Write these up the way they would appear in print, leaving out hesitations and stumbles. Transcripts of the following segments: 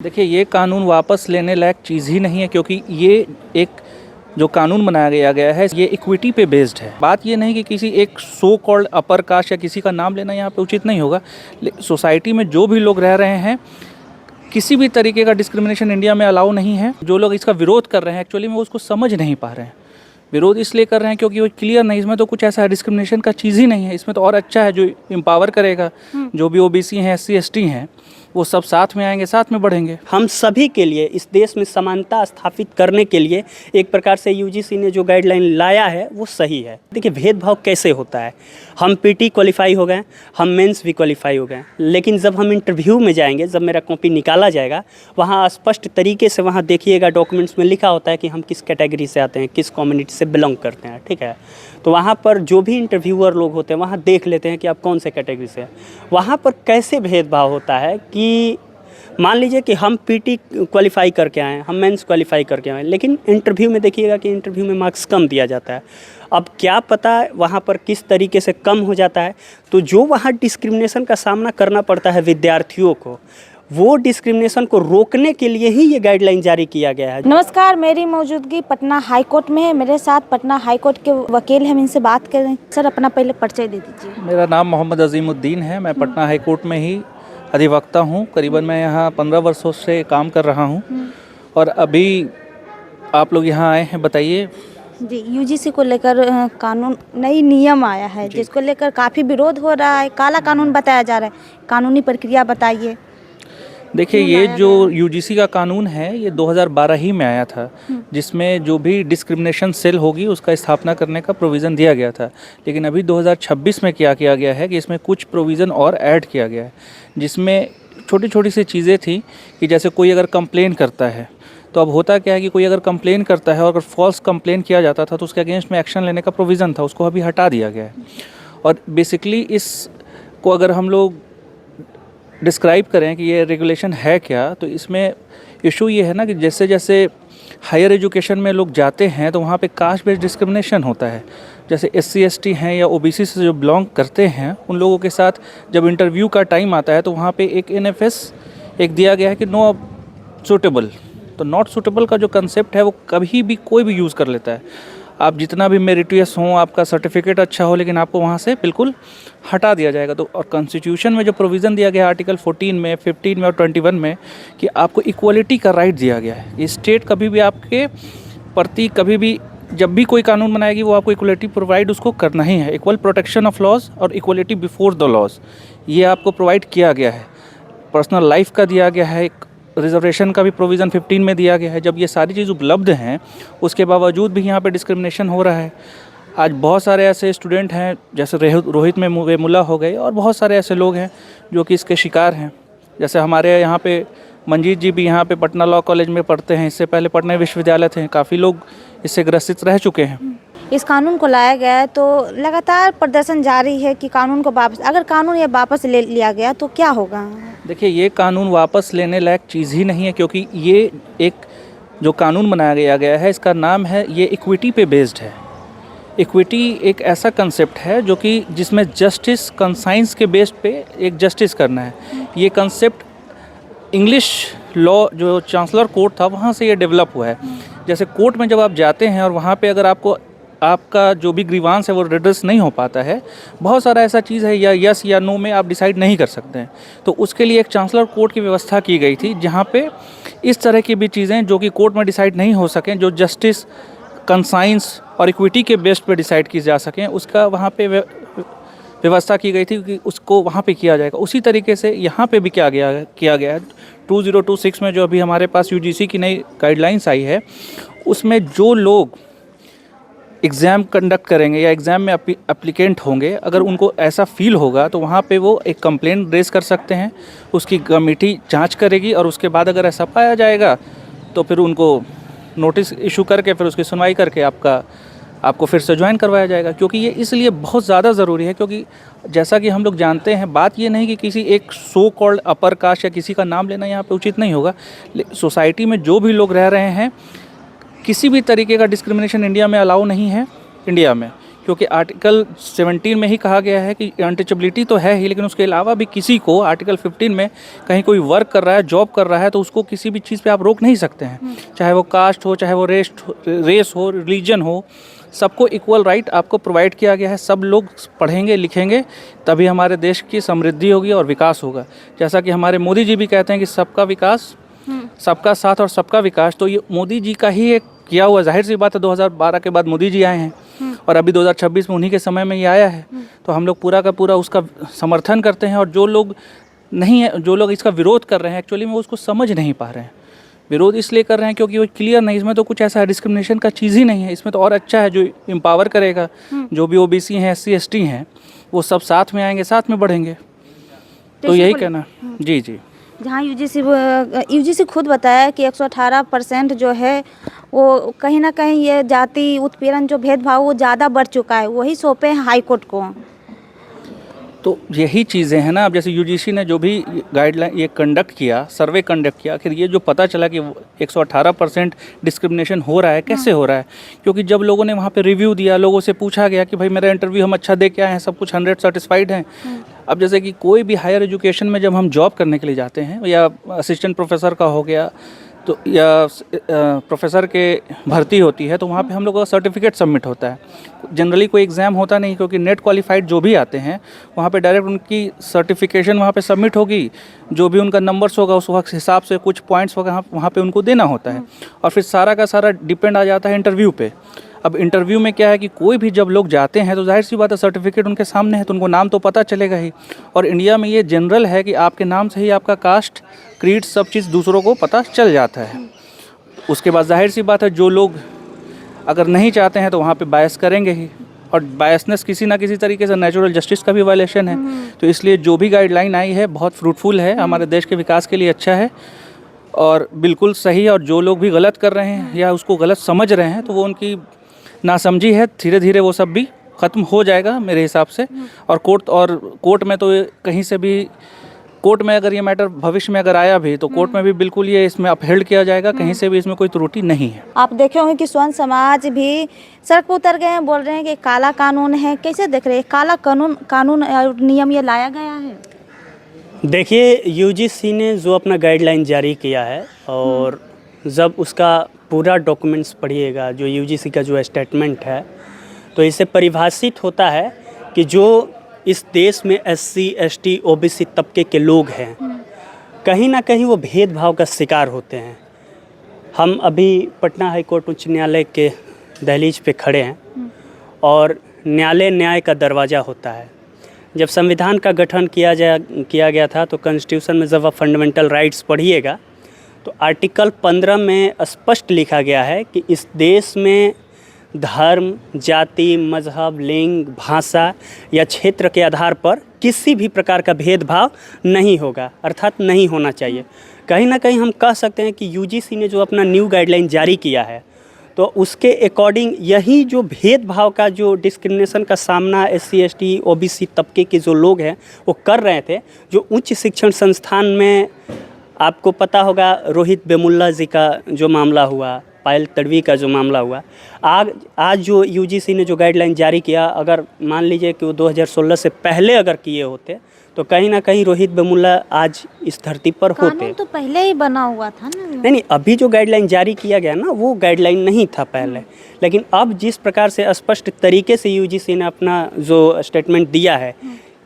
देखिए, ये कानून वापस लेने लायक चीज़ ही नहीं है, क्योंकि ये एक जो कानून बनाया गया है ये इक्विटी पे बेस्ड है। बात ये नहीं कि किसी एक सो कॉल्ड अपर कास्ट या किसी का नाम लेना यहाँ पे उचित नहीं होगा। सोसाइटी में जो भी लोग रह रहे हैं, किसी भी तरीके का डिस्क्रिमिनेशन इंडिया में अलाउ नहीं है। जो लोग इसका विरोध कर रहे हैं एक्चुअली में वो उसको समझ नहीं पा रहे हैं। विरोध इसलिए कर रहे हैं क्योंकि वो क्लियर नहीं, इसमें तो कुछ ऐसा डिस्क्रिमिनेशन का चीज़ ही नहीं है। इसमें तो और अच्छा है, जो एम्पावर करेगा, जो भी ओबीसी हैं, SC ST हैं, वो सब साथ में आएंगे, साथ में बढ़ेंगे। हम सभी के लिए इस देश में समानता स्थापित करने के लिए एक प्रकार से यूजीसी ने जो गाइडलाइन लाया है वो सही है। देखिए, भेदभाव कैसे होता है। हम पीटी क्वालिफाई हो गए, हम मेंस भी क्वालिफाई हो गए, लेकिन जब हम इंटरव्यू में जाएंगे, जब मेरा कॉपी निकाला जाएगा, वहाँ स्पष्ट तरीके से वहाँ देखिएगा डॉक्यूमेंट्स में लिखा होता है कि हम किस कैटेगरी से आते हैं, किस कम्युनिटी से बिलोंग करते हैं। ठीक है, तो वहाँ पर जो भी इंटरव्यूअर लोग होते हैं वहाँ देख लेते हैं कि आप कौन से कैटेगरी से हैं। वहाँ पर कैसे भेदभाव होता है कि मान लीजिए कि हम पीटी क्वालिफाई करके आए हैं, हम मेंस क्वालिफाई करके आए हैं, लेकिन इंटरव्यू में देखिएगा कि इंटरव्यू में मार्क्स कम दिया जाता है। अब क्या पता वहाँ पर किस तरीके से कम हो जाता है, तो जो वहाँ डिस्क्रिमिनेशन का सामना करना पड़ता है विद्यार्थियों को, वो डिस्क्रिमिनेशन को रोकने के लिए ही ये गाइडलाइन जारी किया गया है। नमस्कार, मेरी मौजूदगी पटना हाई कोर्ट में है। मेरे साथ पटना हाई कोर्ट के वकील हैं, इनसे बात करें। सर, अपना पहले परिचय दे दीजिए। मेरा नाम मोहम्मद अजीमुद्दीन है। मैं पटना हाई कोर्ट में ही अधिवक्ता हूँ। करीबन मैं यहाँ 15 वर्षों से काम कर रहा हूँ। और अभी आप लोग यहाँ आए हैं, बताइए। जी, यूजीसी को लेकर कानून नई नियम आया है जिसको लेकर काफ़ी विरोध हो रहा है। काला कानून बताया जा रहा है, कानूनी प्रक्रिया बताइए। देखिए, ये जो यूजीसी का कानून है ये 2012 ही में आया था, जिसमें जो भी डिस्क्रिमिनेशन सेल होगी उसका स्थापना करने का प्रोविज़न दिया गया था। लेकिन अभी 2026 में क्या किया गया है कि इसमें कुछ प्रोविज़न और ऐड किया गया है, जिसमें छोटी छोटी सी चीज़ें थी कि जैसे कोई अगर कंप्लेन करता है, तो अब होता क्या है कि कोई अगर कंप्लेन करता है और अगर फॉल्स कंप्लेन किया जाता था तो उसके अगेंस्ट में एक्शन लेने का प्रोविज़न था, उसको अभी हटा दिया गया है। और बेसिकली इसको अगर हम लोग डिस्क्राइब करें कि ये रेगुलेशन है क्या, तो इसमें इशू ये है ना कि जैसे जैसे हायर एजुकेशन में लोग जाते हैं तो वहाँ पे कास्ट बेस्ड डिस्क्रिमिनेशन होता है। जैसे SC ST हैं या OBC से जो बिलोंग करते हैं, उन लोगों के साथ जब इंटरव्यू का टाइम आता है तो वहाँ पे एक NFS एक दिया गया है कि नो सूटेबल। तो नॉट सूटेबल का जो कंसेप्ट है वो कभी भी कोई भी यूज़ कर लेता है। आप जितना भी मेरिटियस हो, आपका सर्टिफिकेट अच्छा हो, लेकिन आपको वहाँ से बिल्कुल हटा दिया जाएगा। तो और कॉन्स्टिट्यूशन में जो प्रोविज़न दिया गया है आर्टिकल 14 में, 15 में और 21 में, कि आपको इक्वलिटी का राइट दिया गया है। स्टेट कभी भी आपके प्रति कभी भी जब भी कोई कानून बनाएगी वो आपको इक्वलिटी प्रोवाइड उसको करना ही है। इक्वल प्रोटेक्शन ऑफ लॉज और इक्वलिटी बिफोर द लॉज, ये आपको प्रोवाइड किया गया है। पर्सनल लाइफ का दिया गया है, रिजर्वेशन का भी प्रोविज़न 15 में दिया गया है। जब ये सारी चीज़ उपलब्ध हैं, उसके बावजूद भी यहाँ पे डिस्क्रिमिनेशन हो रहा है। आज बहुत सारे ऐसे स्टूडेंट हैं, जैसे रोहित में वेमुला हो गए, और बहुत सारे ऐसे लोग हैं जो कि इसके शिकार हैं। जैसे हमारे यहाँ पे मंजीत जी भी यहाँ पे पटना लॉ कॉलेज में पढ़ते हैं, इससे पहले पटना विश्वविद्यालय थे। काफ़ी लोग इससे ग्रसित रह चुके हैं। इस कानून को लाया गया है तो लगातार प्रदर्शन जारी है कि कानून को वापस, अगर कानून ये वापस ले लिया गया तो क्या होगा। देखिए, ये कानून वापस लेने लायक चीज़ ही नहीं है, क्योंकि ये एक जो कानून बनाया गया है इसका नाम है, ये इक्विटी पे बेस्ड है। इक्विटी एक ऐसा कंसेप्ट है जो कि जिसमें जस्टिस कंसाइंस के बेस्ड पे एक जस्टिस करना है। ये कंसेप्ट इंग्लिश लॉ जो चांसलर कोर्ट था वहाँ से ये डेवलप हुआ है। जैसे कोर्ट में जब आप जाते हैं और वहाँ पे अगर आपका जो भी ग्रीवांस है वो रिड्रेस नहीं हो पाता है, बहुत सारा ऐसा चीज़ है, या यस या नो में आप डिसाइड नहीं कर सकते हैं, तो उसके लिए एक चांसलर कोर्ट की व्यवस्था की गई थी, जहाँ पे इस तरह की भी चीज़ें जो कि कोर्ट में डिसाइड नहीं हो सकें, जो जस्टिस कंसाइंस और इक्विटी के बेस्ड पे डिसाइड की जा सकें, उसका वहाँ पे व्यवस्था की गई थी कि उसको वहाँ पे किया जाएगा। उसी तरीके से यहाँ पे भी किया गया है। 2026 में जो अभी हमारे पास यूजीसी की नई गाइडलाइंस आई है, उसमें जो लोग एग्ज़ाम कंडक्ट करेंगे या एग्ज़ाम में एप्लीकेंट होंगे, अगर उनको ऐसा फील होगा तो वहाँ पे वो एक कंप्लेंट रेज़ कर सकते हैं। उसकी कमेटी जांच करेगी और उसके बाद अगर ऐसा पाया जाएगा तो फिर उनको नोटिस इशू करके फिर उसकी सुनवाई करके आपको फिर से ज्वाइन करवाया जाएगा। क्योंकि ये इसलिए बहुत ज़्यादा ज़रूरी है, क्योंकि जैसा कि हम लोग जानते हैं, बात ये नहीं कि किसी एक सो कॉल्ड अपर कास्ट या किसी का नाम लेना यहाँ पे उचित नहीं होगा। सोसाइटी में जो भी लोग रह रहे हैं, किसी भी तरीके का डिस्क्रिमिनेशन इंडिया में अलाउ नहीं है इंडिया में, क्योंकि आर्टिकल 17 में ही कहा गया है कि अनटचेबिलिटी तो है ही, लेकिन उसके अलावा भी किसी को आर्टिकल 15 में कहीं कोई वर्क कर रहा है, जॉब कर रहा है, तो उसको किसी भी चीज़ पे आप रोक नहीं सकते हैं, चाहे वो कास्ट हो, चाहे वो रेस हो, रिलीजन हो, सबको इक्वल राइट आपको प्रोवाइड किया गया है। सब लोग पढ़ेंगे लिखेंगे तभी हमारे देश की समृद्धि होगी और विकास होगा। जैसा कि हमारे मोदी जी भी कहते हैं कि सबका विकास, सबका साथ और सबका विकास, तो ये मोदी जी का ही एक किया हुआ, जाहिर सी बात है 2012 के बाद मोदी जी आए हैं और अभी 2026 में उन्हीं के समय में ये आया है, तो हम लोग पूरा का पूरा उसका समर्थन करते हैं। और जो लोग नहीं है, जो लोग इसका विरोध कर रहे हैं, एक्चुअली में वो उसको समझ नहीं पा रहे हैं। विरोध इसलिए कर रहे हैं क्योंकि वो क्लियर नहीं, इसमें तो कुछ ऐसा डिस्क्रिमिनेशन का चीज़ ही नहीं है। इसमें तो और अच्छा है, जो एम्पावर करेगा, जो भी ओबीसी हैं, SC ST हैं, वो सब साथ में आएंगे, साथ में बढ़ेंगे। तो यही कहना। जी जी। जहाँ यूजीसी खुद बताया कि 118% जो है वो कहीं ना कहीं ये जाति उत्पीड़न जो भेदभाव वो ज़्यादा बढ़ चुका है, वही सौंपे हैं हाई कोर्ट को। तो यही चीज़ें हैं ना। अब जैसे यूजीसी ने जो भी गाइडलाइन ये कंडक्ट किया, सर्वे कंडक्ट किया, आखिर ये जो पता चला कि 118% डिस्क्रिमिनेशन हो रहा है, कैसे हो रहा है? क्योंकि जब लोगों ने वहाँ पे रिव्यू दिया, लोगों से पूछा गया कि भाई मेरा इंटरव्यू हम अच्छा दे के आए हैं, सब कुछ 100 सेटिस्फाइड हैं। अब जैसे कि कोई भी हायर एजुकेशन में जब हम जॉब करने के लिए जाते हैं, या असिस्टेंट प्रोफेसर का हो गया, तो या प्रोफेसर के भर्ती होती है, तो वहाँ पे हम लोगों का सर्टिफिकेट सबमिट होता है। जनरली कोई एग्ज़ाम होता नहीं, क्योंकि नेट क्वालिफाइड जो भी आते हैं वहाँ पे डायरेक्ट उनकी सर्टिफिकेशन वहाँ पे सबमिट होगी, जो भी उनका नंबर्स होगा उस वक्त हिसाब से कुछ पॉइंट्स वहाँ पे उनको देना होता है, और फिर सारा का सारा डिपेंड आ जाता है इंटरव्यू पे। अब इंटरव्यू में क्या है कि कोई भी जब लोग जाते हैं तो जाहिर सी बात है सर्टिफिकेट उनके सामने है, तो उनको नाम तो पता चलेगा ही। और इंडिया में ये जनरल है कि आपके नाम से ही आपका कास्ट, क्रीड, सब चीज़ दूसरों को पता चल जाता है। उसके बाद जाहिर सी बात है जो लोग अगर नहीं चाहते हैं तो वहाँ पे बायस करेंगे ही, और बायसनेस किसी ना किसी तरीके से नेचुरल जस्टिस का भी वायलेशन है। तो इसलिए जो भी गाइडलाइन आई है बहुत फ्रूटफुल है, हमारे देश के विकास के लिए अच्छा है और बिल्कुल सही है। और जो लोग भी गलत कर रहे हैं या उसको गलत समझ रहे हैं, तो वो उनकी नासमझी है, धीरे धीरे वो सब भी ख़त्म हो जाएगा मेरे हिसाब से। और कोर्ट में तो कहीं से भी, कोर्ट में अगर ये मैटर भविष्य में अगर आया भी, तो कोर्ट में भी बिल्कुल ये इसमें अपहेल्ड किया जाएगा, कहीं से भी इसमें कोई त्रुटि नहीं है। आप देखे होंगे कि स्वर्ण समाज भी सड़क पर उतर गए हैं, बोल रहे हैं कि काला कानून है। कैसे देख रहे हैं काला कानून और नियम ये लाया गया है? देखिए, यूजीसी ने जो अपना गाइडलाइन जारी किया है, और जब उसका पूरा डॉक्यूमेंट्स पढ़िएगा, जो यूजीसी का जो स्टेटमेंट है, तो इससे परिभाषित होता है कि जो इस देश में SC ST OBC तबके के लोग हैं, कहीं ना कहीं वो भेदभाव का शिकार होते हैं। हम अभी पटना हाई कोर्ट उच्च न्यायालय के दहलीज पे खड़े हैं, और न्यायालय न्याय का दरवाज़ा होता है। जब संविधान का गठन किया गया था, तो कॉन्स्टिट्यूशन में जब आप फंडामेंटल राइट्स पढ़िएगा, तो आर्टिकल 15 में स्पष्ट लिखा गया है कि इस देश में धर्म, जाति, मजहब, लिंग, भाषा या क्षेत्र के आधार पर किसी भी प्रकार का भेदभाव नहीं होगा, अर्थात नहीं होना चाहिए। कहीं ना कहीं हम कह सकते हैं कि यूजीसी ने जो अपना न्यू गाइडलाइन जारी किया है, तो उसके अकॉर्डिंग यही जो भेदभाव का, जो डिस्क्रिमिनेशन का सामना SC ST OBC तबके के जो लोग हैं वो कर रहे थे, जो उच्च शिक्षण संस्थान में आपको पता होगा रोहित वेमुल्ला जी का जो मामला हुआ, पायल तडवी का जो मामला हुआ, आज जो यूजीसी ने जो गाइडलाइन जारी किया, अगर मान लीजिए कि वो 2016 से पहले अगर किए होते, तो कहीं ना कहीं रोहित वेमुल्ला आज इस धरती पर होते। कानून तो पहले ही बना हुआ था ना। नहीं, अभी जो गाइडलाइन जारी किया गया ना, वो गाइडलाइन नहीं था पहले। लेकिन अब जिस प्रकार से स्पष्ट तरीके से यूजीसी ने अपना जो स्टेटमेंट दिया है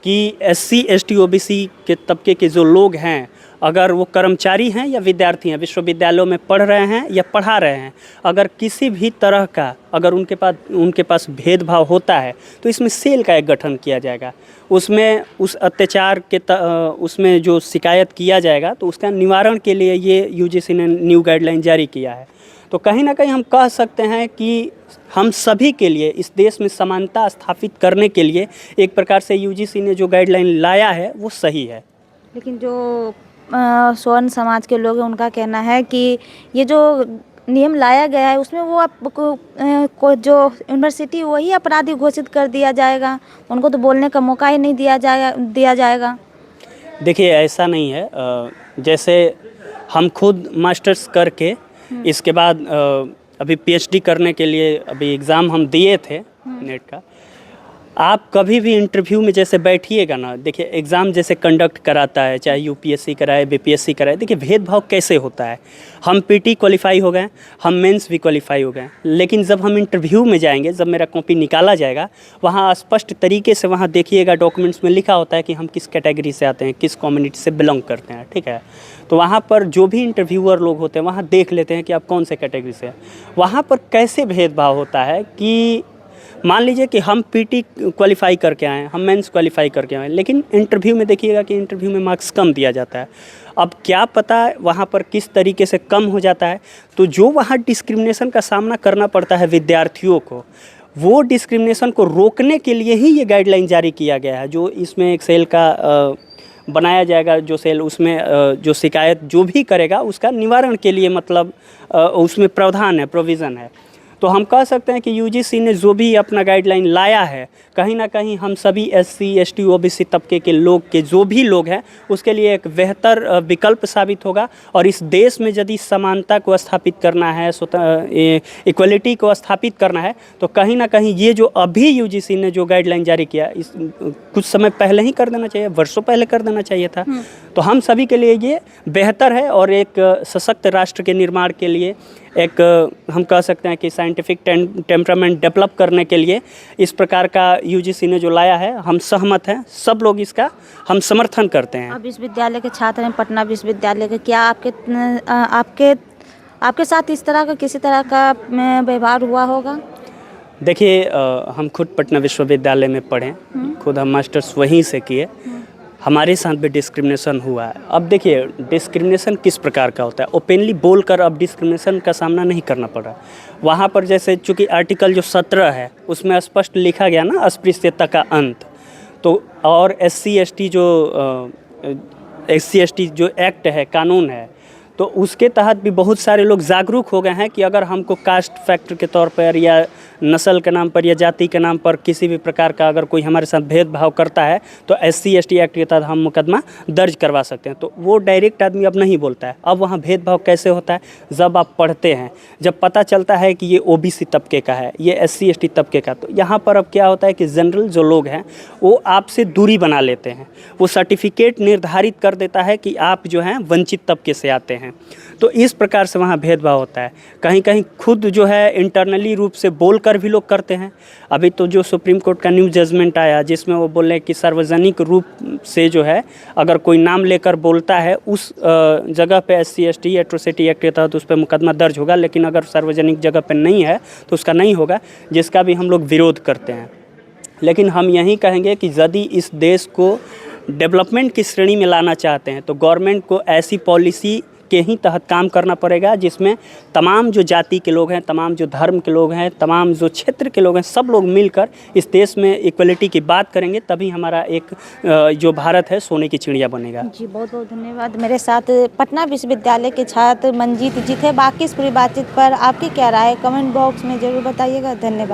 कि SC ST OBC के तबके के जो लोग हैं, अगर वो कर्मचारी हैं या विद्यार्थी हैं, विश्वविद्यालयों में पढ़ रहे हैं या पढ़ा रहे हैं, अगर किसी भी तरह का अगर उनके पास भेदभाव होता है, तो इसमें सेल का एक गठन किया जाएगा। उसमें उस अत्याचार के उसमें जो शिकायत किया जाएगा, तो उसका निवारण के लिए ये यूजीसी ने न्यू गाइडलाइन जारी किया है। तो कहीं ना कहीं हम कह सकते हैं कि हम सभी के लिए इस देश में समानता स्थापित करने के लिए एक प्रकार से यूजीसी ने जो गाइडलाइन लाया है वो सही है। लेकिन जो स्वर्ण समाज के लोग हैं, उनका कहना है कि ये जो नियम लाया गया है उसमें वो आपको जो यूनिवर्सिटी वही अपराधी घोषित कर दिया जाएगा, उनको तो बोलने का मौका ही नहीं दिया जाएगा। देखिए, ऐसा नहीं है। जैसे हम खुद मास्टर्स करके इसके बाद अभी PhD करने के लिए अभी एग्ज़ाम हम दिए थे नेट का, आप कभी भी इंटरव्यू में जैसे बैठिएगा ना, देखिए एग्ज़ाम जैसे कंडक्ट कराता है, चाहे यूपीएससी कराए, बीपीएससी कराए, देखिए भेदभाव कैसे होता है। हम पीटी क्वालिफाई हो गए, हम मेंस भी क्वालिफाई हो गए, लेकिन जब हम इंटरव्यू में जाएंगे, जब मेरा कॉपी निकाला जाएगा, वहाँ स्पष्ट तरीके से वहाँ देखिएगा डॉक्यूमेंट्स में लिखा होता है कि हम किस कैटेगरी से आते हैं, किस कम्युनिटी से बिलोंग करते हैं, ठीक है। तो वहाँ पर जो भी इंटरव्यूअर लोग होते हैं वहाँ देख लेते हैं कि आप कौन से कैटेगरी से हैं। वहाँ पर कैसे भेदभाव होता है कि मान लीजिए कि हम पीटी क्वालिफाई करके आए हैं, हम मेंस क्वालिफाई करके आए हैं, लेकिन इंटरव्यू में देखिएगा कि इंटरव्यू में मार्क्स कम दिया जाता है। अब क्या पता वहाँ पर किस तरीके से कम हो जाता है, तो जो वहाँ डिस्क्रिमिनेशन का सामना करना पड़ता है विद्यार्थियों को, वो डिस्क्रिमिनेशन को रोकने के लिए ही ये गाइडलाइन जारी किया गया है। जो इसमें एक सेल का बनाया जाएगा, जो सेल उसमें जो शिकायत जो भी करेगा उसका निवारण के लिए, मतलब उसमें प्रावधान है, प्रोविज़न है। तो हम कह सकते हैं कि यूजीसी ने जो भी अपना गाइडलाइन लाया है, कहीं ना कहीं हम सभी एससी, एसटी, ओबीसी तबके के लोग के जो भी लोग हैं उसके लिए एक बेहतर विकल्प साबित होगा। और इस देश में यदि समानता को स्थापित करना है, इक्वलिटी को स्थापित करना है, तो कहीं ना कहीं ये जो अभी यूजीसी ने जो गाइडलाइन जारी किया, इस कुछ समय पहले ही कर देना चाहिए, वर्षों पहले कर देना चाहिए था। तो हम सभी के लिए ये बेहतर है और एक सशक्त राष्ट्र के निर्माण के लिए, एक हम कह सकते हैं कि साइंटिफिक टेम्परामेंट डेवलप करने के लिए इस प्रकार का यूजीसी ने जो लाया है, हम सहमत हैं, सब लोग इसका हम समर्थन करते हैं। आप विश्वविद्यालय के छात्र हैं, पटना विश्वविद्यालय के, क्या आपके साथ इस तरह का किसी तरह का व्यवहार हुआ होगा? देखिए हम खुद पटना विश्वविद्यालय में पढ़े, खुद हम मास्टर्स वहीं से किए, हमारे साथ भी डिस्क्रिमिनेशन हुआ है। अब देखिए डिस्क्रिमिनेशन किस प्रकार का होता है, ओपनली बोलकर अब डिस्क्रिमिनेशन का सामना नहीं करना पड़ रहा। वहाँ पर जैसे चूँकि आर्टिकल जो 17 है उसमें स्पष्ट लिखा गया ना, अस्पृश्यता का अंत, तो और एससी एसटी जो एक्ट है, कानून है, तो उसके तहत भी बहुत सारे लोग जागरूक हो गए हैं कि अगर हमको कास्ट फैक्टर के तौर पर या नस्ल के नाम पर या जाति के नाम पर किसी भी प्रकार का अगर कोई हमारे साथ भेदभाव करता है तो एससी एसटी एक्ट के तहत हम मुकदमा दर्ज करवा सकते हैं। तो वो डायरेक्ट आदमी अब नहीं बोलता है। अब वहाँ भेदभाव कैसे होता है, जब आप पढ़ते हैं, जब पता चलता है कि ये ओबीसी तबके का है, ये एससी एसटी तबके का, तो यहाँ पर अब क्या होता है कि जनरल जो लोग हैं वो आपसे दूरी बना लेते हैं। वो सर्टिफिकेट निर्धारित कर देता है कि आप जो हैं वंचित तबके से आते हैं। तो इस प्रकार से वहाँ भेदभाव होता है। कहीं कहीं खुद जो है इंटरनली रूप से बोलकर भी लोग करते हैं। अभी तो जो सुप्रीम कोर्ट का न्यू जजमेंट आया जिसमें वो बोले कि सार्वजनिक रूप से जो है अगर कोई नाम लेकर बोलता है उस जगह पे एससी एसटी एट्रोसिटी एक्ट के तहत उस पर मुकदमा दर्ज होगा, लेकिन अगर सार्वजनिक जगह पे नहीं है तो उसका नहीं होगा, जिसका भी हम लोग विरोध करते हैं। लेकिन हम यही कहेंगे कि यदि इस देश को डेवलपमेंट की श्रेणी में लाना चाहते हैं तो गवर्नमेंट को ऐसी पॉलिसी के ही तहत काम करना पड़ेगा जिसमें तमाम जो जाति के लोग हैं, तमाम जो धर्म के लोग हैं, तमाम जो क्षेत्र के लोग हैं, सब लोग मिलकर इस देश में इक्वलिटी की बात करेंगे, तभी हमारा एक जो भारत है सोने की चिड़िया बनेगा। जी बहुत बहुत धन्यवाद। मेरे साथ पटना विश्वविद्यालय के छात्र मंजीत जी थे। बाकी इस पूरी बातचीत पर आपकी क्या राय है कमेंट बॉक्स में ज़रूर बताइएगा। धन्यवाद।